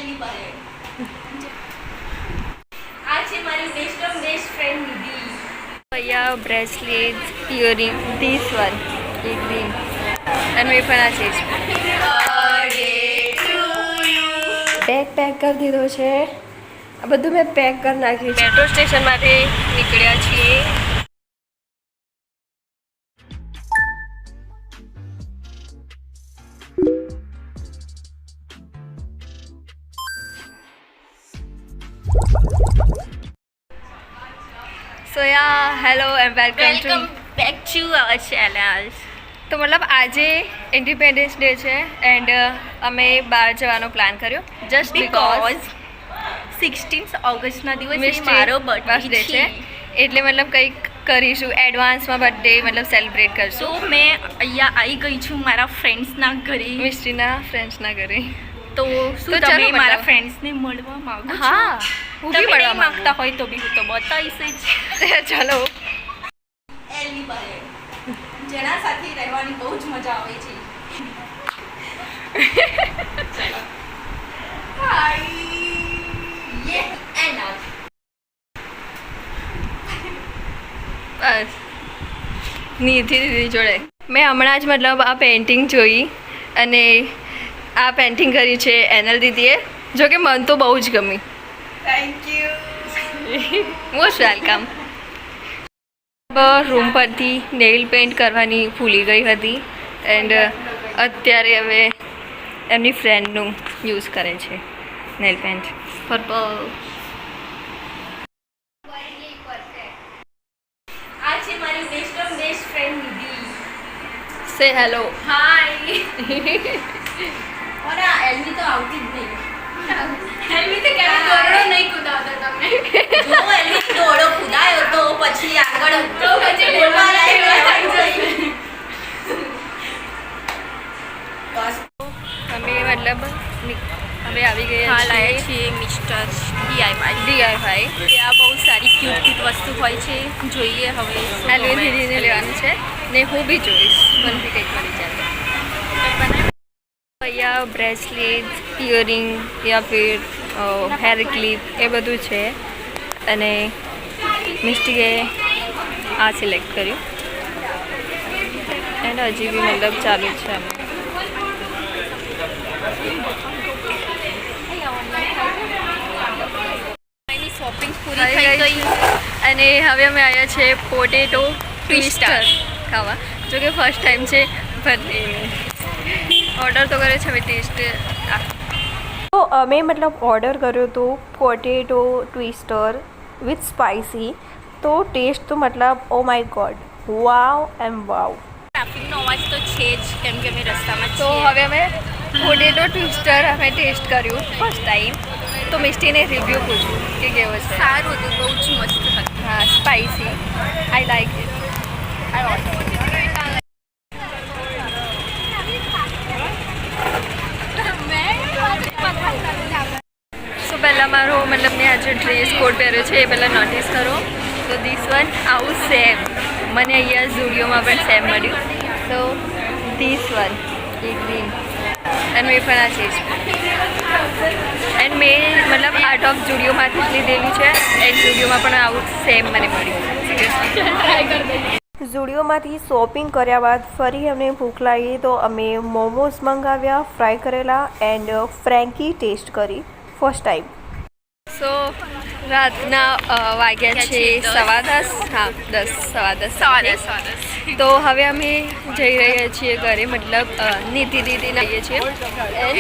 એલી પાસે આ છે મારી best of best friend Nidhi. Bhaiya bracelet earring this one A green અને મેં પણ આ છે બેગ પેક કરી દીધો છે. આ બધું મેં પેક કરી નાખ્યું છે. મેટ્રો સ્ટેશનમાંથી નીકળ્યા છીએ. So yeah hello and welcome to back to our channel. તો મતલબ આજે ઇન્ડિપેન્ડન્સ ડે છે એન્ડ અમે બહાર જવાનો પ્લાન કર્યો જસ્ટ બીકોઝ 16 ઓગસ્ટના દિવસે મિસ્ટી મારો બર્થડે બર્થડે છે એટલે મતલબ કંઈક કરીશું એડવાન્સમાં બર્થડે મતલબ સેલિબ્રેટ તો કરશું મેં અહીંયા આવી ગઈ છું મારા ફ્રેન્ડ્સના ઘરે. મિસ્ટીના ફ્રેન્ડ્સના ઘરે. તો શું તો તમે ચલો મારા મતલબ. ફ્રેન્ડ્સને મળવા માંગો છો? હા હું તમે બી મળવા નહીં માંગતા હોય તો બી હું તો બતાવીશ જ. ચલો એલી પાસે જેના સાથે રહેવાની બહુ જ મજા આવે છે. ચલો હાય યે એન્ડ બસ નીથી દીદી જોડે મેં હમણાં જ મતલબ આ પેઇન્ટિંગ જોઈ અને આ પેઇન્ટિંગ કરી છે એનલ દીદીએ જો કે મન તો બહુ જ ગમી. Thank you. Most welcome. Room પરથી નેઇલ પેઇન્ટ કરવાની ભૂલી ગઈ હતી એન્ડ અત્યારે હવે એમની ફ્રેન્ડનું યુઝ કરે છે નેઇલ પેઇન્ટ પર્પલ. આ છે મારી બેસ્ટ ઓફ બેસ્ટ ફ્રેન્ડ નિધિ. સે હેલો. હાય. ઓરા એલવી તો આવતી જ નહીં. એલવી તો ક્યારે દોરડો નહીં કુદાવતો તમને. જો એલવી દોરડો કુદાયો તો પછી આગળ તો પછી બોલવા લાયક રહેવાની જોઈએ. બસ અમે મતલબ હવે આવી ગયા હાલ આવ્યા છીએ મિસ્ટર DIY. ત્યાં બહુ સારી ક્યુટ વસ્તુ હોય છે. જોઈએ હવે શું એલવી ગમે. દીદીને લેવાનું છે ને હું બી જોઈશ મને બી કંઈક મળી જાય. ભૈયા બ્રેસલેટ ઇયરિંગ યા ફિર હેર ક્લિપ એ બધું છે અને મિસ્ટીએ આ સિલેક્ટ કર્યું એન્ડ હજી બી મતલબ ચાલુ જ છે અમે. એની શોપિંગ પૂરી આવી થઈ ગઈ ગઈ. અને હવે અમે આવ્યા છે પોટેટો ટ્વિસ્ટર ખાવા જો કે ફર્સ્ટ ટાઈમ છે ઓર્ડર તો કર્યો છે હવે ટેસ્ટ. તો અમે મતલબ ઓર્ડર કર્યો તો પોટેટો ટ્વિસ્ટર વિથ સ્પાઇસી તો ટેસ્ટ તો મતલબ oh my god wow and wow. ટ્રાફિકનો અવાજ તો છે જ કેમ કે અમે રસ્તામાં તો છીએ. હવે અમે પોટેટો ટ્વિસ્ટર અમે ટેસ્ટ કર્યું ફર્સ્ટ ટાઈમ તો મિસ્ટીને રિવ્યૂ પૂછ્યું કે કેવો છે. સારું હતું, બહુ જ મસ્ત હતું. હા સ્પાઇસી આઈ લાઈક ઇટ. સો પહેલાં મારો મતલબ મેં આજે ડ્રેસ કોડ પહેર્યો છે એ પહેલાં નોટિસ કરો તો ધીસ વન આવું સેમ મને અહીંયા ઝુડિયોમાં પણ સેમ મળ્યું તો ધીસ વન એ ગ્રીન અને મેં પણ આ છે એન્ડ મેં મતલબ આર્ટ ઓફ ઝુડિયોમાંથી જ લીધેલું છે એન્ડ ઝુડિયોમાં પણ આવું સેમ મને મળ્યું. ઝુડિયોમાંથી શોપિંગ કર્યા બાદ ફરી અમને ભૂખ લાગી તો અમે મોમોઝ મંગાવ્યા ફ્રાય કરેલા એન્ડ ફ્રેન્કી ટેસ્ટ કરી ફર્સ્ટ ટાઈમ. સો રાતના વાગ્યા છે 10:15 હા 10:10 તો હવે અમે જઈ રહ્યા છીએ ઘરે મતલબ નીતિ દીદીને આવીએ છીએ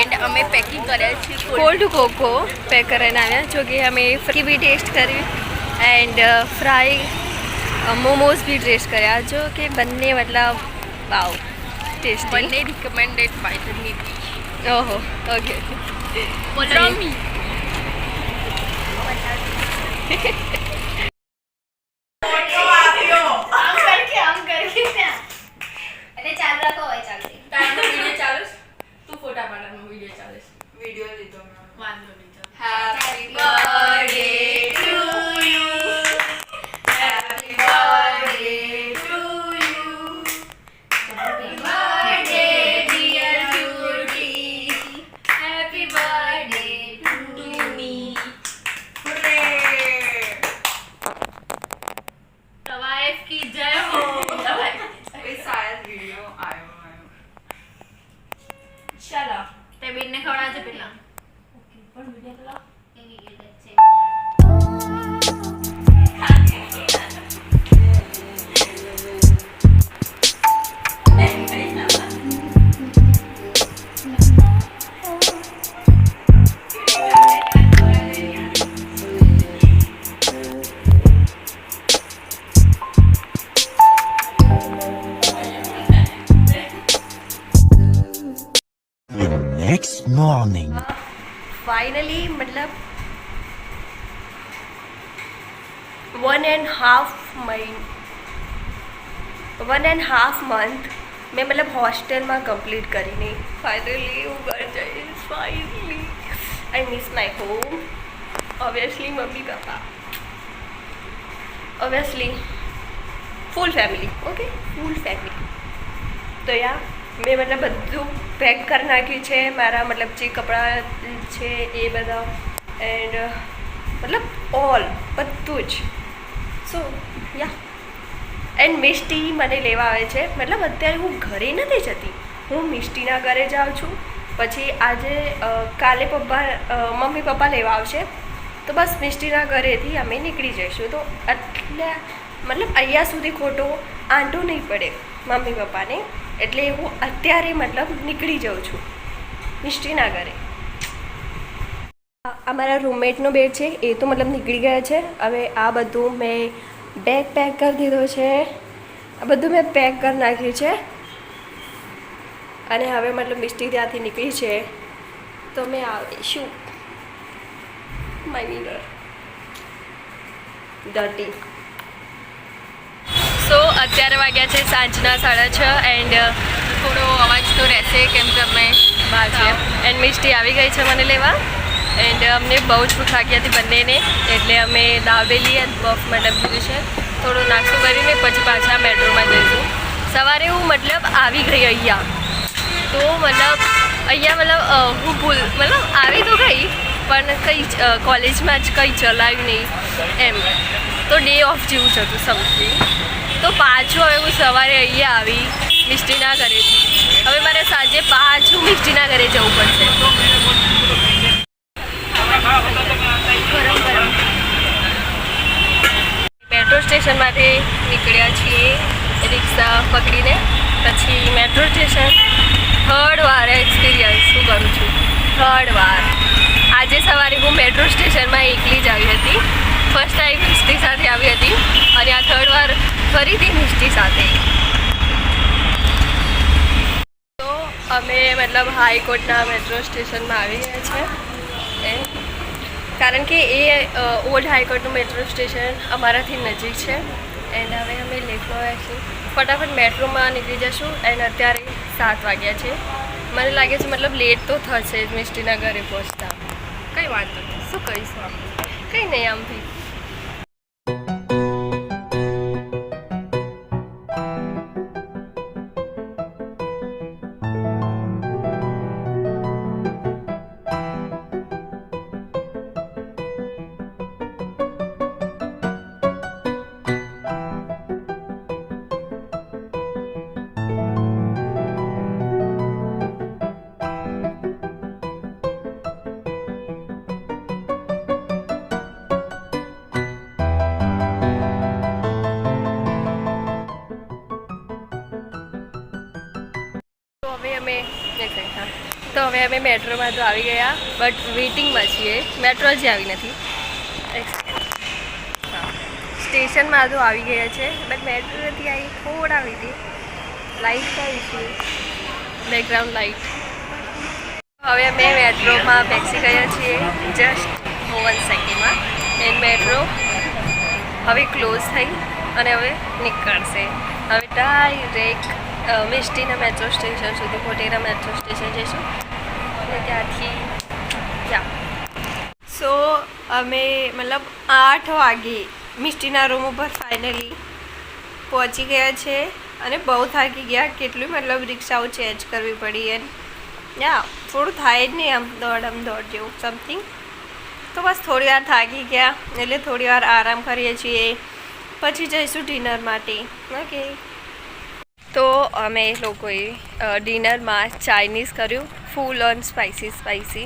એન્ડ અમે પેકિંગ કર્યા છે કોલ્ડ કોકો પેક કરીને આવ્યા જો કે અમે ફ્રી બી ટેસ્ટ કરી એન્ડ ફ્રાય મોમોઝ બી ટેસ્ટ કર્યા જો કે બંને મતલબ વાવ ટેસ્ટી. બંને રિકમેન્ડેડ બાય ધ નિધિ. ઓહો ઓકે બોલરામી. Happy birthday to you. Happy birthday to you. Happy birthday dear Judy. Happy birthday to પેલા The next morning. फाइनली मतलब 1.5 મંથ મેં મતલબ હોસ્ટેલમાં કમ્પ્લીટ કરીને ફાઇનલી હું ઘર જઈશ finally I miss my home obviously mummy papa obviously full family okay full family તો યા મેં મતલબ બધું પેક કરી નાખ્યું છે મારા મતલબ જે કપડાં છે એ બધા એન્ડ મતલબ ઓલ બધું જ સો યા એન્ડ મિષ્ટી મને લેવા આવે છે મતલબ અત્યારે હું ઘરે નથી જતી હું મિષ્ટીના ઘરે જાઉં છું પછી આજે કાલે મમ્મી પપ્પા લેવા આવશે તો બસ મિષ્ટીના ઘરેથી અમે નીકળી જઈશું તો એટલે મતલબ અહીંયા સુધી ખોટો આંટો નહીં પડે મમ્મી પપ્પાને એટલે હું અત્યારે મતલબ નીકળી જાઉં છું મિષ્ટીના ઘરે અમારા રૂમમેટનો બેડ છે એ તો મતલબ નીકળી ગયા છે હવે આ બધું મેં બેગ પેક કરી દીધો છે આ બધું મેં પેક કરી નાખ્યું છે અને હવે મતલબ મિષ્ટી ત્યાંથી નીકળી છે તો મેં આવીશું માય વિનર ડર્ટી સો અત્યારે વાગ્યા છે સાંજના 6:30 એન્ડ થોડો અવાજ તો રહેશે કેમ કે અમે બહાર છીએ એન્ડ મિષ્ટી આવી ગઈ છે મને લેવા એન્ડ અમને બહુ જ ભૂખ લાગી હતી બંનેને એટલે અમે દાબેલી અને બફ મતલબ લીધું છે થોડો નાસ્તો કરીને પછી પાછા મેટ્રોમાં જઈશું સવારે હું મતલબ આવી ગઈ અહીંયા તો મતલબ અહીંયા હું મતલબ આવી તો ગઈ પણ કંઈ કોલેજમાં જ કંઈ ચલાવ્યું નહીં એમ તો ડે ઓફ જેવું જ હતું સમજી તો પાછું હવે હું સવારે અહીંયા આવી મિષ્ટીના ઘરેથી હવે મારે સાંજે પાછું મિષ્ટીના ઘરે જવું પડશે મેટ્રો સ્ટેશનમાંથી નીકળ્યા છીએ રિક્ષા પકડીને પછી મેટ્રો સ્ટેશન 3rd વાર એક્સપિરિયન્સ હું કરું છું 3rd વાર આજે સવારે હું મેટ્રો સ્ટેશનમાં એકલી જ આવી હતી ફર્સ્ટ ટાઈમ મિષ્ટી સાથે આવી હતી અને આ 3rd વાર ફરીથી મિષ્ટી સાથે તો અમે મતલબ હાઈકોર્ટના મેટ્રો સ્ટેશનમાં આવી ગયા છે કારણ કે એ ઓલ્ડ હાઈકોર્ટનું મેટ્રો સ્ટેશન અમારાથી નજીક છે એન્ડ હવે અમે લેટમાં આવીશું ફટાફટ મેટ્રોમાં નીકળી જશું એન્ડ અત્યારે 7 વાગ્યા છે મને લાગે છે મતલબ લેટ તો થશે જ મિષ્ટીના ઘરે પહોંચતા કંઈ વાંધો નહીં શું કહીશું આપણે કંઈ નહીં આમ બી તો હવે અમે મેટ્રોમાં તો આવી ગયા બટ વેઇટિંગમાં છીએ મેટ્રો જ આવી નથી સ્ટેશનમાં તો આવી ગયા છે બટ મેટ્રો નથી આવી થોડા વેઇટિંગ લાઇટ કા ઇશ્યુ બેકગ્રાઉન્ડ લાઇટ હવે અમે મેટ્રોમાં બેસી ગયા છીએ જસ્ટ 1 સેકન્ડમાં એન્ડ મેટ્રો હવે ક્લોઝ થઈ અને હવે નીકળશે હવે ડાયરેક્ટ મિષ્ટીના મેટ્રો સ્ટેશન સુધી મોટેરા મેટ્રો સ્ટેશન જઈશું અને ત્યાંથી સો અમે મતલબ 8 વાગે મિષ્ટીના રૂમ ઉપર ફાઇનલી પહોંચી ગયા છે અને બહુ થાકી ગયા કેટલું મતલબ રિક્ષાઓ ચેન્જ કરવી પડી એન્ડ થોડું થાય જ નહીં આમ દોડ જેવું સમથિંગ તો બસ થોડી વાર થાકી ગયા એટલે થોડી વાર આરામ કરીએ છીએ પછી જઈશું ડિનર માટે ઓકે તો અમે લોકોએ ડિનરમાં ચાઇનીઝ કર્યું ફૂલ ઓન સ્પાઇસી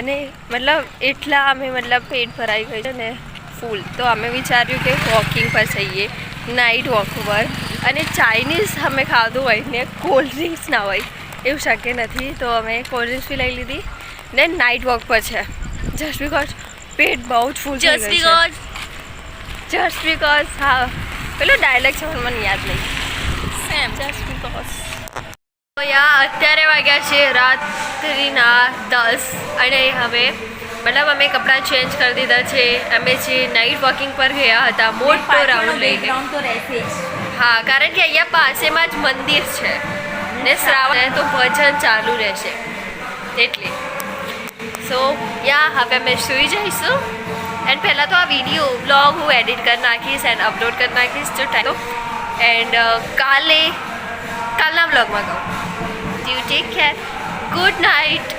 અને મતલબ એટલા અમે મતલબ પેટ ભરાઈ ગઈ છે ને ફૂલ, તો અમે વિચાર્યું કે વોકિંગ પર જઈએ, નાઇટ વોક પર. અને ચાઇનીઝ અમે ખાધું હોય ને કોલ્ડ ડ્રિંક્સ ના હોય એવું શક્ય નથી, તો અમે કોલ્ડ ડ્રિંક્સ બી લઈ લીધી ને નાઇટ વોક પર છે જસ્ટ બિકોઝ પેટ બહુ જ ફૂલ જસ્ટ બીકોઝ હા પેલો ડાયલોગ છે મને યાદ નહીં. Same just because. તો યા અત્યારે વાગ્યા છે રાત્રિના 10 અને હવે મતલબ અમે કપડાં ચેન્જ કરી દીધા છે. અમે જે નાઇટ વોકિંગ પર ગયા હતા મોટો રાઉન્ડ લઈને. બેકગ્રાઉન્ડ તો રહેશે જ. હા, કારણ કે અહીંયા પાસેમાં જ મંદિર છે ને શ્રાવણ તો ભજન ચાલુ રહેશે એટલે. સો યા હવે અમે સૂઈ જઈશું. એન્ડ પહેલાં તો આ વિડીયો બ્લોગ હું એડિટ કરી નાખીશ એન્ડ અપલોડ કરી નાખીશ જો ટાઈમ. એન્ડ કાલના બ્લોગમાં કહું. You take care. Good night.